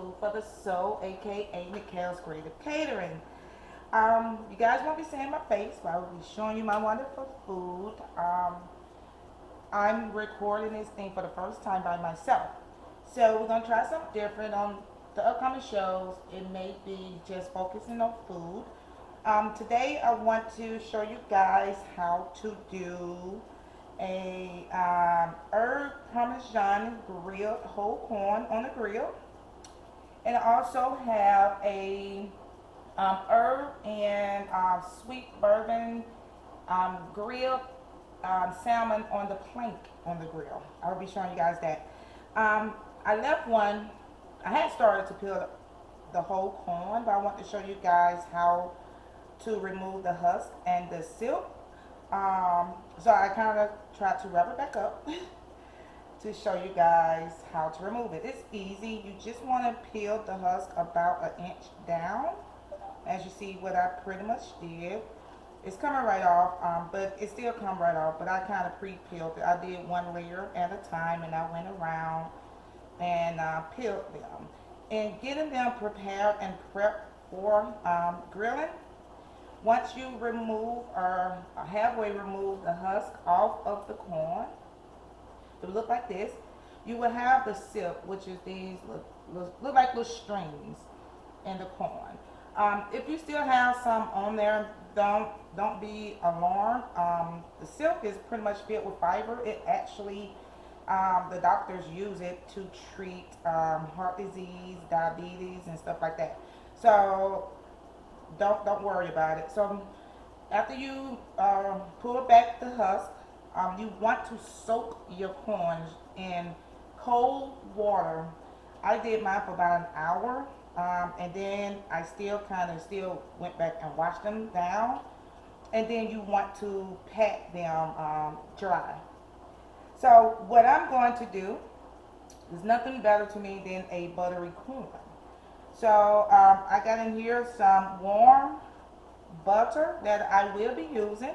Food for the Soul, aka Mikhail's Creative Catering. You guys won't be seeing my face, but I will be showing you my wonderful food. I'm recording this thing for the first time by myself. So we're gonna try something different on the upcoming shows. It may be just focusing on food. Today I want to show you guys how to do a herb parmesan grilled whole corn on the grill, and I also have a herb and sweet bourbon grilled salmon on the plank on the grill. I'll be showing you guys that. I left one. I had started to peel the whole corn, but I want to show you guys how to remove the husk and the silk. So I kind of tried to wrap it back up to show you guys how to remove it. It's easy. You just want to peel the husk about an inch down, as you see what I pretty much did. It's coming right off, but it still come right off, but I kind of pre-peeled it. I did one layer at a time, and I went around and peeled them. And getting them prepared and prepped for grilling, once you remove or halfway remove the husk off of the corn, it will look like this. You will have the silk, which is these look like little strings in the corn. If you still have some on there, don't be alarmed. The silk is pretty much filled with fiber. It actually, the doctors use it to treat heart disease, diabetes, and stuff like that. So don't worry about it. So after you pull back the husk, you want to soak your corn in cold water. I did mine for about an hour, and then I still went back and washed them down, and then you want to pat them dry. So what I'm going to do is nothing better to me than a buttery corn. So I got in here some warm butter that I will be using.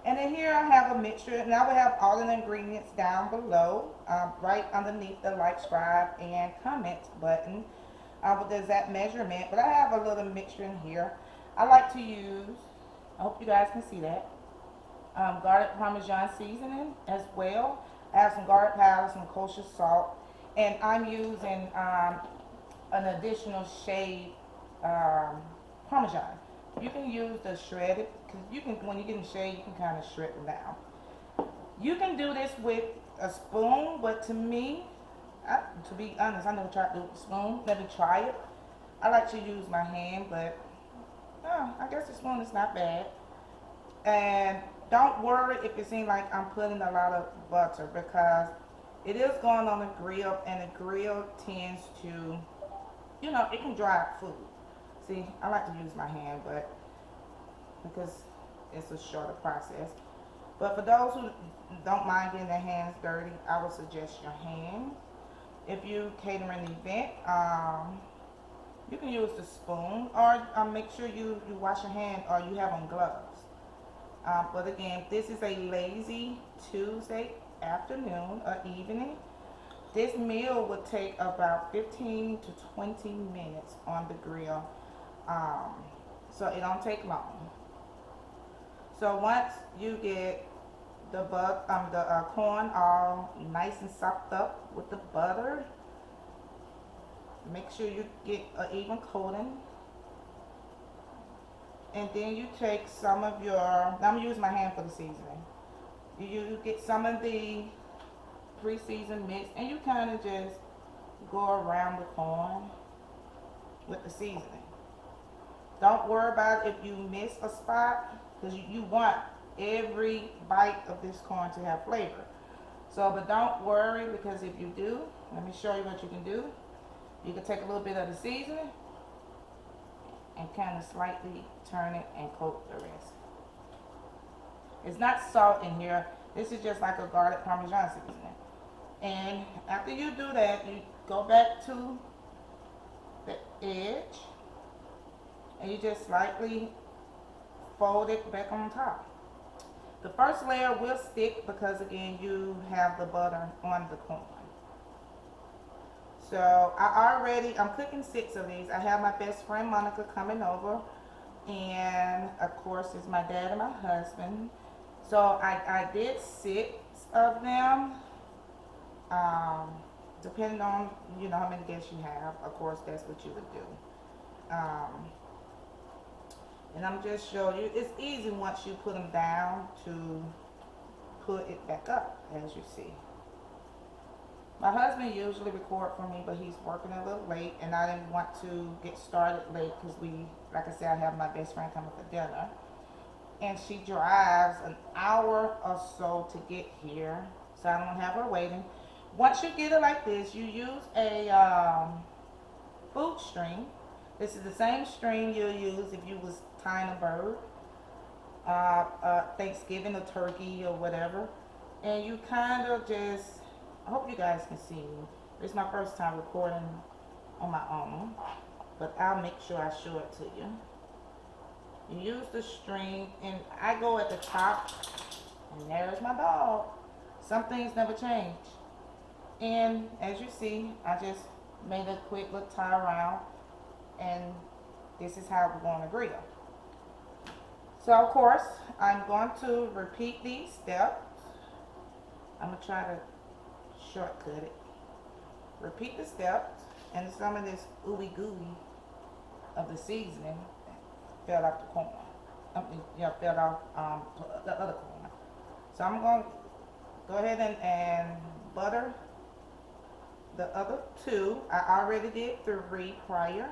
And then here I have a mixture, and I will have all the ingredients down below, right underneath the like, subscribe, and comment button with the exact measurement. But I have a little mixture in here. I like to use, I hope you guys can see that, garlic parmesan seasoning as well. I have some garlic powder, some kosher salt, and I'm using an additional shade parmesan. You can use the shredded, because you can, when you get in shade, you can kind of shred them down. You can do this with a spoon, but to me, to be honest, I never tried to do it with a spoon. Let me try it. I like to use my hand, but I guess the spoon is not bad. And don't worry if it seems like I'm putting a lot of butter, because it is going on the grill, and the grill tends to, it can dry out food. See, I like to use my hand, but because it's a shorter process. But for those who don't mind getting their hands dirty, I would suggest your hand. If you cater an event, you can use the spoon, or make sure you wash your hand or you have on gloves. But again, this is a lazy Tuesday afternoon or evening. This meal would take about 15 to 20 minutes on the grill. So it don't take long. So once you get the corn all nice and sopped up with the butter, make sure you get an even coating. And then you take some of your, I'm using my hand for the seasoning. You get some of the pre-seasoned mix, and you kind of just go around the corn with the seasoning. Don't worry about if you miss a spot, because you want every bite of this corn to have flavor. So, but don't worry, because if you do, let me show you what you can do. You can take a little bit of the seasoning and kind of slightly turn it and coat the rest. It's not salt in here. This is just like a garlic parmesan seasoning. And after you do that, you go back to the edge, and you just slightly fold it back on top. The first layer will stick because again you have the butter on the corn. So I'm cooking 6 of these. I have my best friend Monica coming over, and of course it's my dad and my husband. So I did 6 of them. Um, Depending on how many guests you have, of course that's what you would do. Um, and I'm just showing you. It's easy once you put them down to put it back up, as you see. My husband usually record for me, but he's working a little late, and I didn't want to get started late because like I said, I have my best friend coming for dinner, and she drives an hour or so to get here, so I don't have her waiting. Once you get it like this, you use a food string. This is the same string you'll use if you was tying a bird, Thanksgiving or turkey or whatever, and you kind of just. I hope you guys can see me. This is my first time recording on my own, but I'll make sure I show it to you. You use the string, and I go at the top, and there's my dog. Some things never change. And as you see, I just made a quick little tie around, and this is how we're going to grill. So of course, I'm going to repeat these steps. I'm going to try to shortcut it. Repeat the steps, and some of this ooey gooey of the seasoning fell off the corn. Fell off the other corn. So I'm going to go ahead and butter the other 2. I already did 3 prior.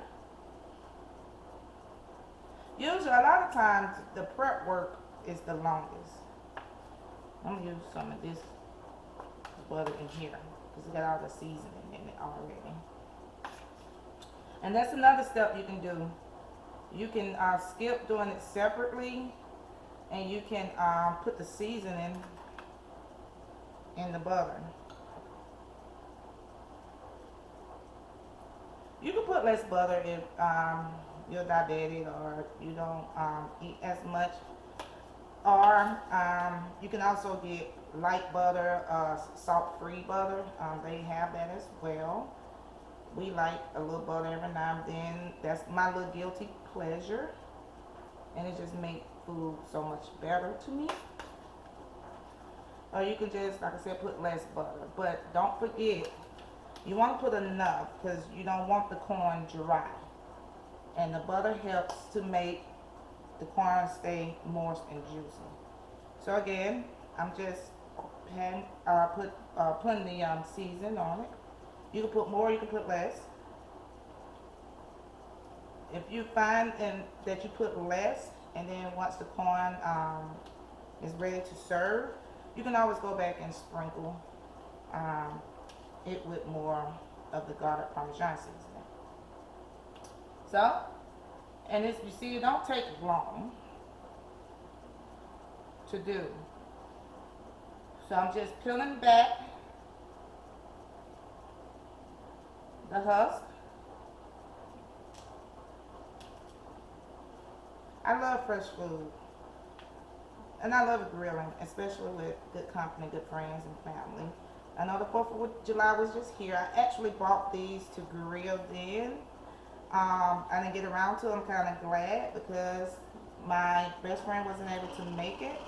Usually, a lot of times, the prep work is the longest. I'm going to use some of this butter in here because it got all the seasoning in it already. And that's another step you can do. You can skip doing it separately, and you can put the seasoning in the butter. You can put less butter if you're diabetic or you don't eat as much. Or you can also get light butter, salt-free butter. They have that as well. We like a little butter every now and then. That's my little guilty pleasure. And it just makes food so much better to me. Or you can just, like I said, put less butter. But don't forget, you want to put enough because you don't want the corn dry. And the butter helps to make the corn stay moist and juicy. So again, I'm just putting the seasoning on it. You can put more, you can put less. If you find that you put less, and then once the corn is ready to serve, you can always go back and sprinkle it with more of the garlic parmesan seasoning. So, and as you see, it don't take long to do. So I'm just peeling back the husk. I love fresh food. And I love grilling, especially with good company, good friends, and family. I know the 4th of July was just here. I actually bought these to grill then. I didn't get around to it. I'm kind of glad because my best friend wasn't able to make it.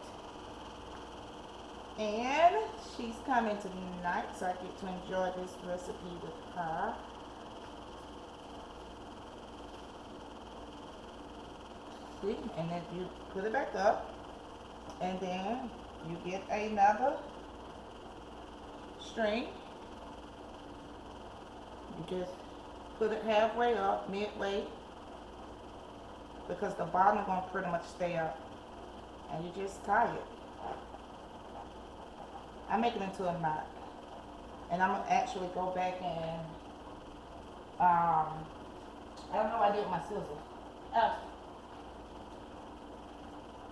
And she's coming tonight, so I get to enjoy this recipe with her. See, and then you put it back up, and then you get another string. You just put it halfway up, midway, because the bottom is going to pretty much stay up, and you just tie it. I make it into a knot, and I'm gonna actually go back and I don't know what I did with my scissors.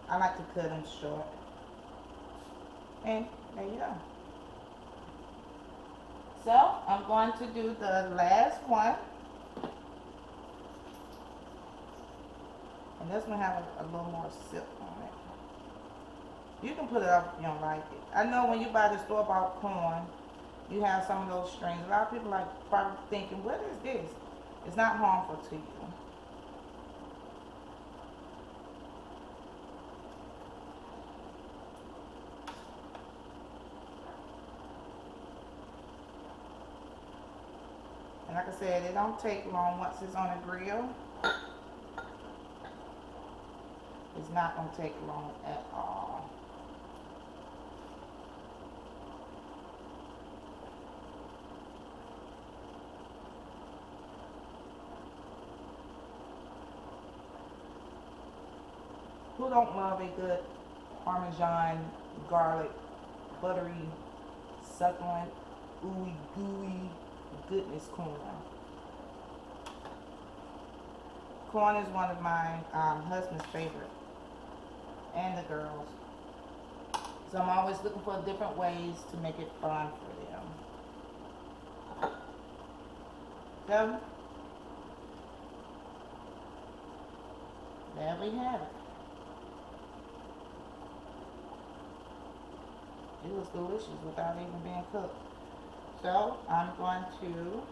I like to cut them short, and there you go. So I'm going to do the last one, and this one has a little more silk on it. You can put it up if you don't like it. I know when you buy the store-bought corn, you have some of those strains. A lot of people like probably thinking, what is this? It's not harmful to you. And like I said, it don't take long once it's on a grill. It's not going to take long at all. Who don't love a good Parmesan, garlic, buttery, succulent, ooey gooey goodness corn? Corn is one of my husband's favorite, and the girls. So I'm always looking for different ways to make it fun for them. So, there we have it. It was delicious without even being cooked. So I'm going to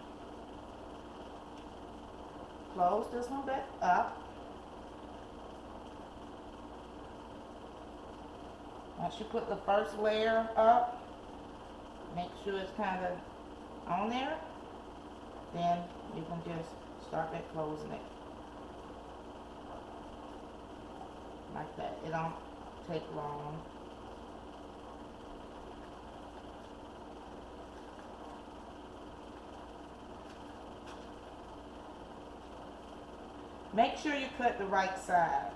close this one back up. Once you put the first layer up, make sure it's kind of on there, then you can just start back closing it. Like that. It don't take long. Make sure you cut the right side.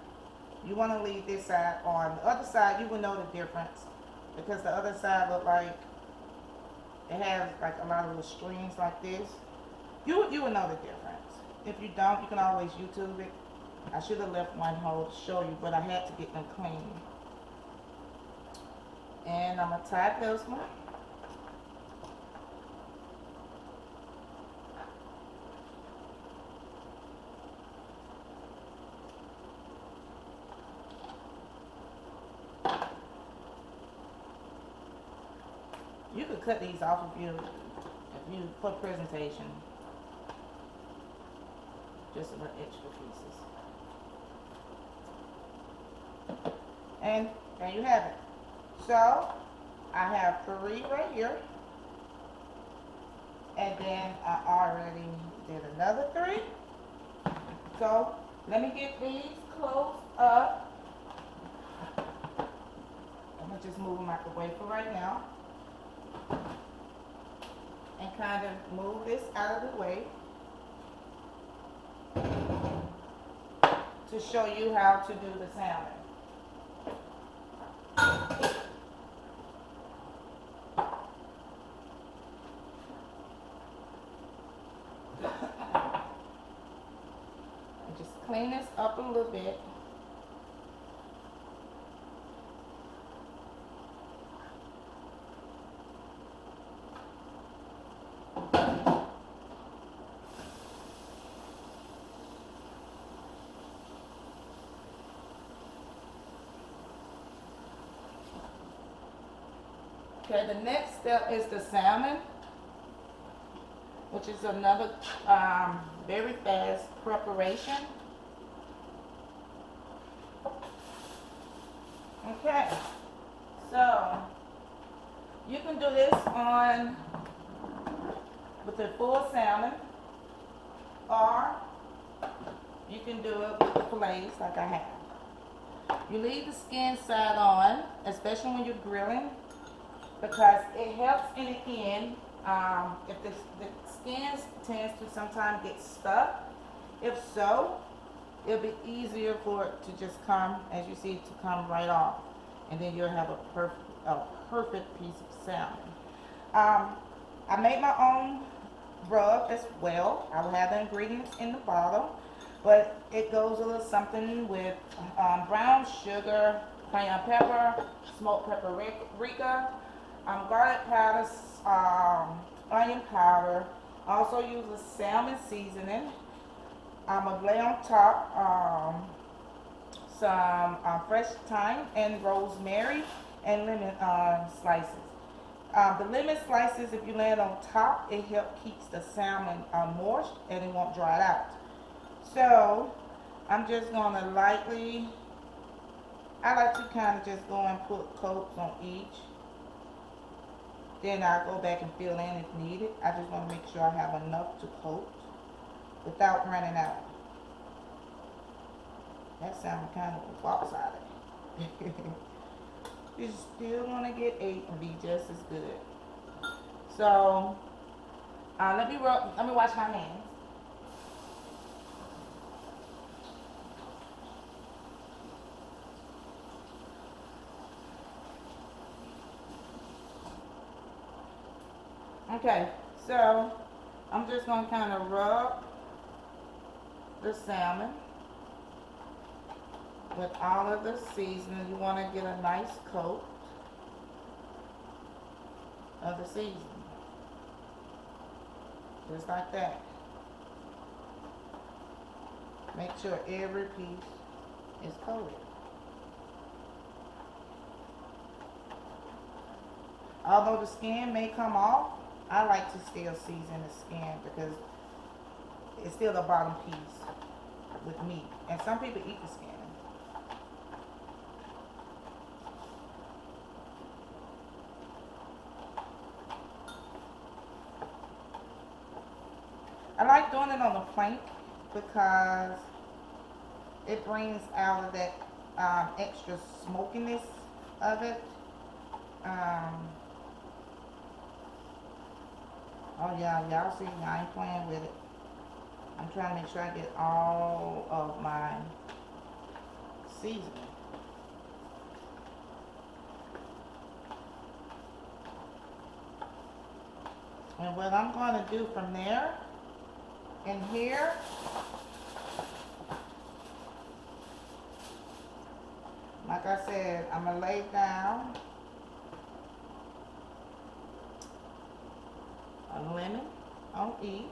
You want to leave this side on. The other side, you will know the difference because the other side look like it has like a lot of little strings like this. You will know the difference. If you don't, you can always YouTube it. I should have left one hole to show you, but I had to get them clean. And I'm going to tie this one. You could cut these off if you for presentation. Just a little extra pieces. And there you have it. So I have 3 right here. And then I already did another 3. So let me get these closed up. I'm gonna just move them out the way for right now. And kind of move this out of the way to show you how to do the salmon. And just clean this up a little bit. Okay, the next step is the salmon, which is another very fast preparation. Okay, so you can do this with the full salmon, or you can do it with the fillets like I have. You leave the skin side on, especially when you're grilling, because it helps in the end. If the skin tends to sometimes get stuck, if so, it'll be easier for it to just come, as you see, to come right off, and then you'll have a perfect piece of salmon. I made my own rub as well. I will have the ingredients in the bottle, but it goes a little something with brown sugar, cayenne pepper, smoked paprika, garlic powder, onion powder. I also use a salmon seasoning. I'm going to lay on top some fresh thyme and rosemary and lemon slices. The lemon slices, if you lay it on top, it helps keeps the salmon moist and it won't dry it out. So I'm just gonna lightly, I like to kind of just go and put coats on each. Then I'll go back and fill in if needed. I just want to make sure I have enough to coat without running out. That salmon kind of lopsided. You still want to get 8 and be just as good. So let me wash my hands. Okay, so I'm just gonna kind of rub the salmon with all of the seasoning. You want to get a nice coat of the seasoning, just like that. Make sure every piece is coated. Although the skin may come off, I like to still season the skin because it's still the bottom piece with meat. And some people eat the skin. I like doing it on the plank because it brings out of that extra smokiness of it. Oh yeah, y'all see, I ain't playing with it. I'm trying to make sure I get all of my seasoning. And what I'm going to do from there and here, like I said, I'm going to lay down a lemon on each.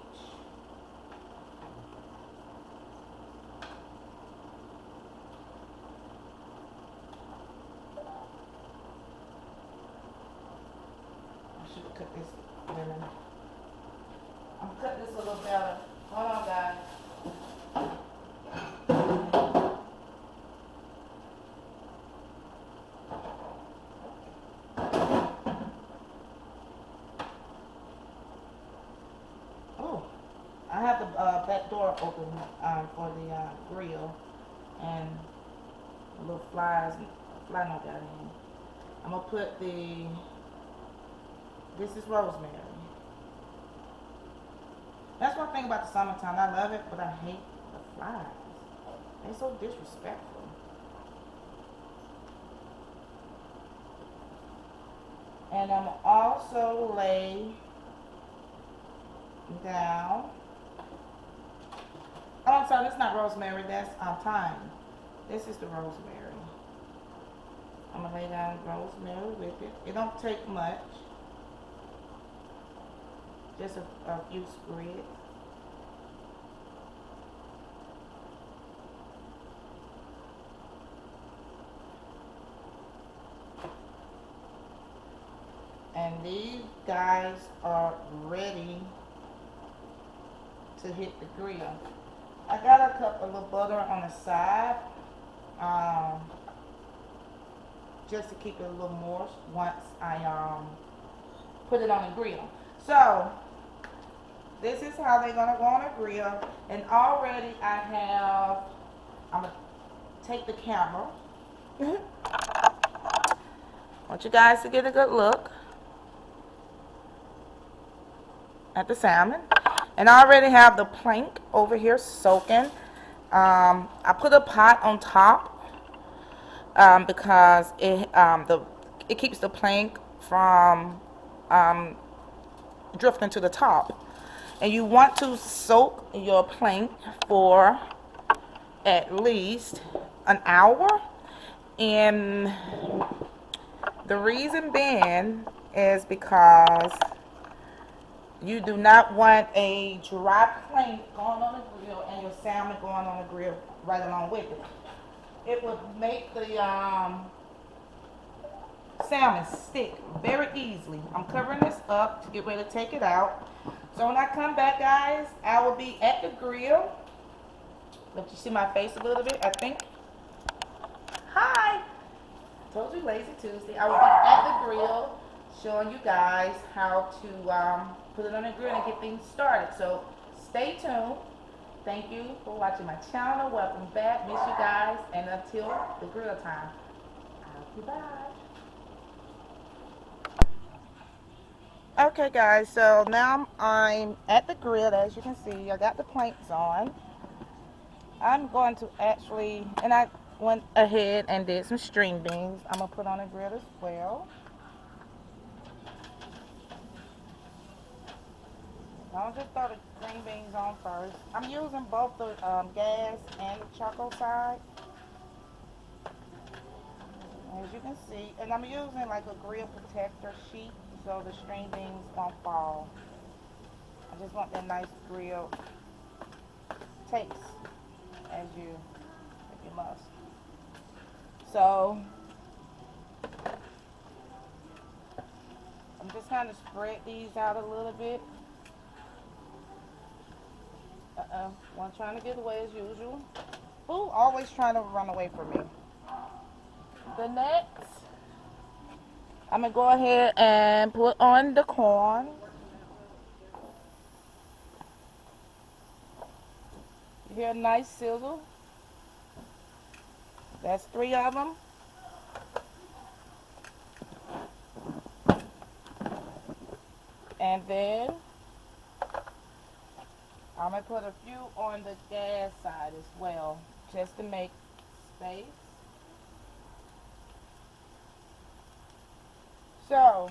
I should cut this lemon. I'm gonna cut this a little better. Hold on, guys. Oh, I have the back door open for the grill, and the little fly not got in. I'm gonna put this is rosemary. That's one thing about the summertime. I love it, but I hate the flies. They're so disrespectful. And I'm also lay down. Oh, I'm sorry, that's not rosemary. That's thyme. This is the rosemary. I'm gonna lay down rosemary with it. It don't take much. Just a few sprigs. And these guys are ready to hit the grill. I got a cup of little butter on the side, just to keep it a little moist once I put it on the grill. So this is how they're gonna go on the grill. And already I'm gonna take the camera. I want you guys to get a good look at the salmon. And I already have the plank over here soaking. I put a pot on top because it keeps the plank from drifting to the top. And you want to soak your plank for at least an hour. And the reason being is because you do not want a dry plank going on the grill and your salmon going on the grill right along with it. It would make the salmon stick very easily. I'm covering this up to get ready to take it out. So when I come back, guys, I will be at the grill. Let you see my face a little bit, I think. Hi! Told you Lazy Tuesday. I will be at the grill showing you guys how to put it on the grill and get things started. So stay tuned. Thank you for watching my channel. Welcome back. Miss you guys. And until the grill time, I'll be back. Okay, guys, so now I'm at the grill. As you can see, I got the planks on. I'm going to actually, and I went ahead and did some string beans. I'm going to put on the grill as well. I'll just throw the green beans on first. I'm using both the gas and the charcoal side, as you can see. And I'm using like a grill protector sheet so the string beans won't fall. I just want that nice grill taste, as you, if you must. So I'm just kind of spread these out a little bit. One trying to get away as usual. Ooh, always trying to run away from me. The next, I'm gonna go ahead and put on the corn. You hear a nice sizzle. That's 3 of them. And then I'm going to put a few on the gas side as well, just to make space. So,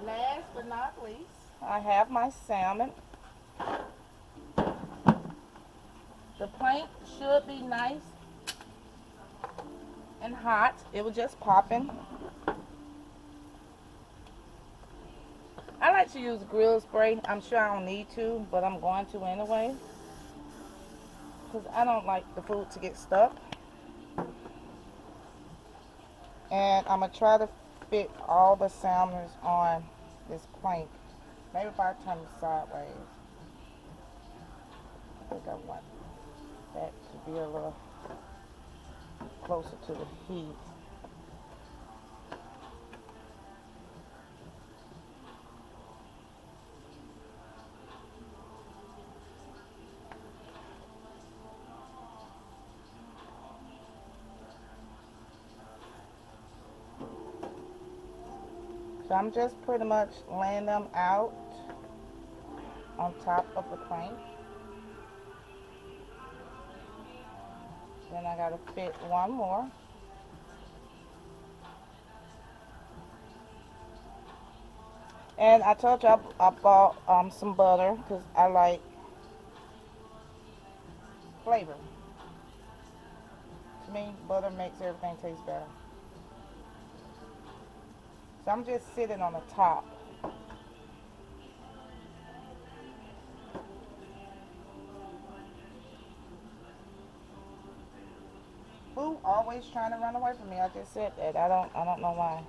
last but not least, I have my salmon. The plank should be nice and hot. It was just popping. I like to use grill spray. I'm sure I don't need to, but I'm going to anyway, because I don't like the food to get stuck. And I'm going to try to fit all the salmons on this plank. Maybe if I turn it sideways. I think I want that to be a little closer to the heat. So I'm just pretty much laying them out on top of the plank. Then I gotta fit one more. And I told you I bought some butter because I like flavor. To me, butter makes everything taste better. So I'm just sitting on the top. Boo always trying to run away from me. I just said that. I don't know why.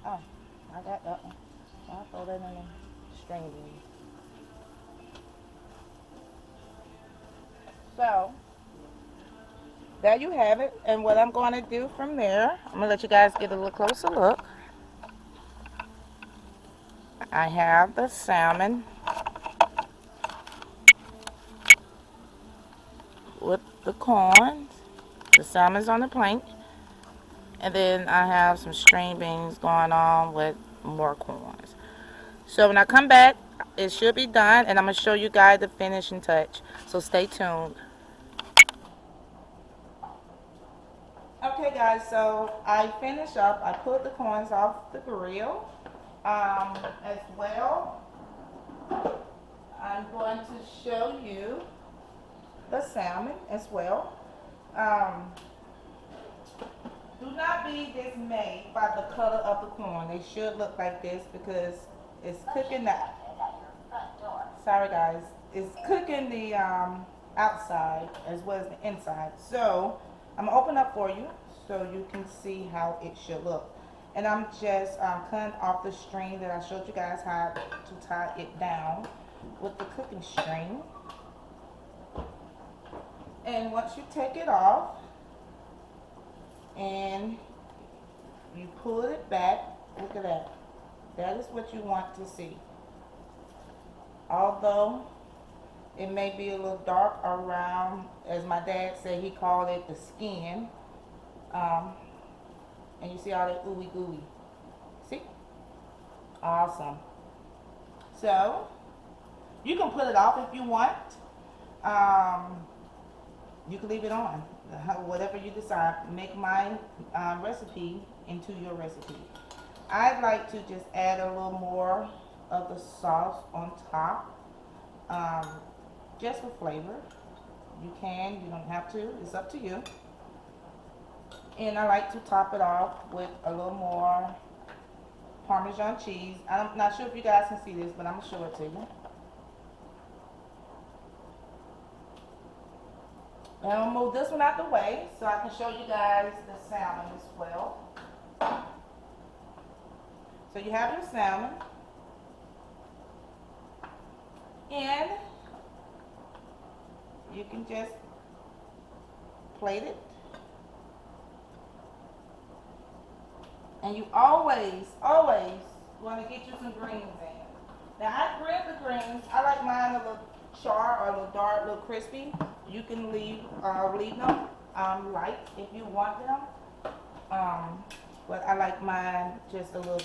Oh, I got that one. I'll throw that in the string beans. So, there you have it. And what I'm going to do from there, I'm going to let you guys get a little closer look. I have the salmon with the corn. The salmon's on the plank. And then I have some string beans going on with more corns. So when I come back, it should be done, and I'm going to show you guys the finishing touch. So stay tuned. Okay, guys, so I finished up. I put the corns off the grill. As well, I'm going to show you the salmon as well. Do not be dismayed by the color of the corn. They should look like this because it's cooking the. Sorry guys, it's cooking the outside as well as the inside. So I'm gonna open up for you so you can see how it should look. And I'm just cutting off the string that I showed you guys how to tie it down with the cooking string. And once you take it off and you pull it back, look at that. That is what you want to see. Although it may be a little dark around, as my dad said, he called it the skin. And you see all that ooey gooey. See? Awesome. So you can put it off if you want. You can leave it on. Whatever you decide. Make my recipe into your recipe. I'd like to just add a little more of the sauce on top, just for flavor. You can, you don't have to, it's up to you. And I like to top it off with a little more Parmesan cheese. I'm not sure if you guys can see this, but I'm going to show it to you. And I'll move this one out the way so I can show you guys the salmon as well. So you have your salmon. And you can just plate it. And you always want to get you some greens in. Now I grill the greens. I like mine a little char or a little dark, a little crispy. You can leave them light if you want them. But I like mine just a little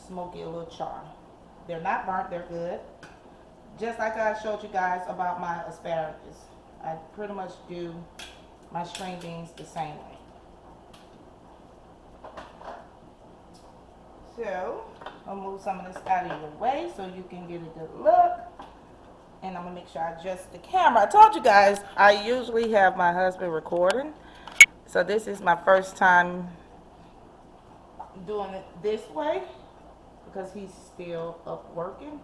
smoky, a little char. They're not burnt, they're good. Just like I showed you guys about my asparagus. I pretty much do my string beans the same way. So, I'll move some of this out of your way so you can get a good look. And I'm going to make sure I adjust the camera. I told you guys I usually have my husband recording. So this is my first time doing it this way because he's still up working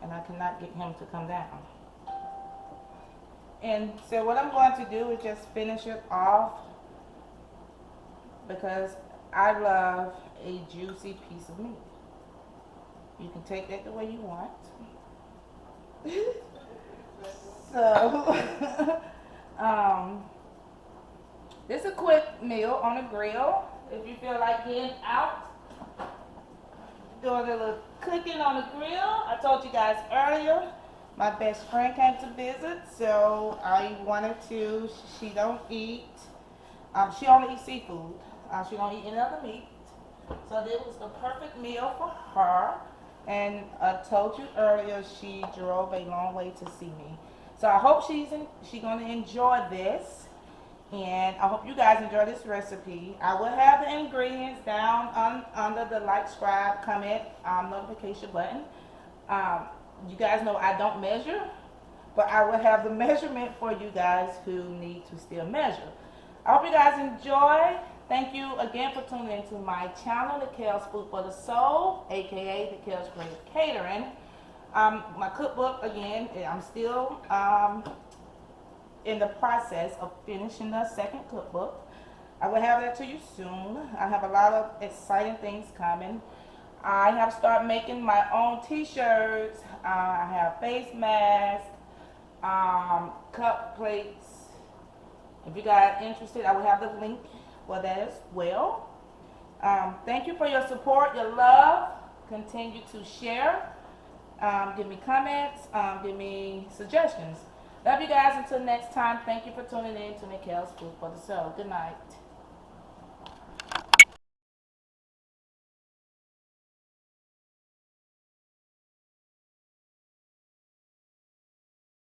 and I cannot get him to come down. And so what I'm going to do is just finish it off because I love a juicy piece of meat. You can take that the way you want. So, this is a quick meal on a grill. If you feel like getting out, doing a little cooking on the grill. I told you guys earlier, my best friend came to visit, so I wanted to. She don't eat. She only eats seafood. She don't eat any other meat. So this was the perfect meal for her. And I told you earlier, she drove a long way to see me. So I hope she's going to enjoy this. And I hope you guys enjoy this recipe. I will have the ingredients down under the like, subscribe, comment, notification button. You guys know I don't measure, but I will have the measurement for you guys who need to still measure. I hope you guys enjoy. Thank you again for tuning into my channel, The Kale's Food for the Soul, aka The Kale's Creative Catering. My cookbook, again, I'm still in the process of finishing the second cookbook. I will have that to you soon. I have a lot of exciting things coming. I have started making my own t-shirts. I have face masks, cup plates. If you guys are interested, I will have the link for that as well. Thank you for your support, your love. Continue to share. Give me comments. Give me suggestions. Love you guys. Until next time, thank you for tuning in to Mikhail's Food for the Soul. Good night.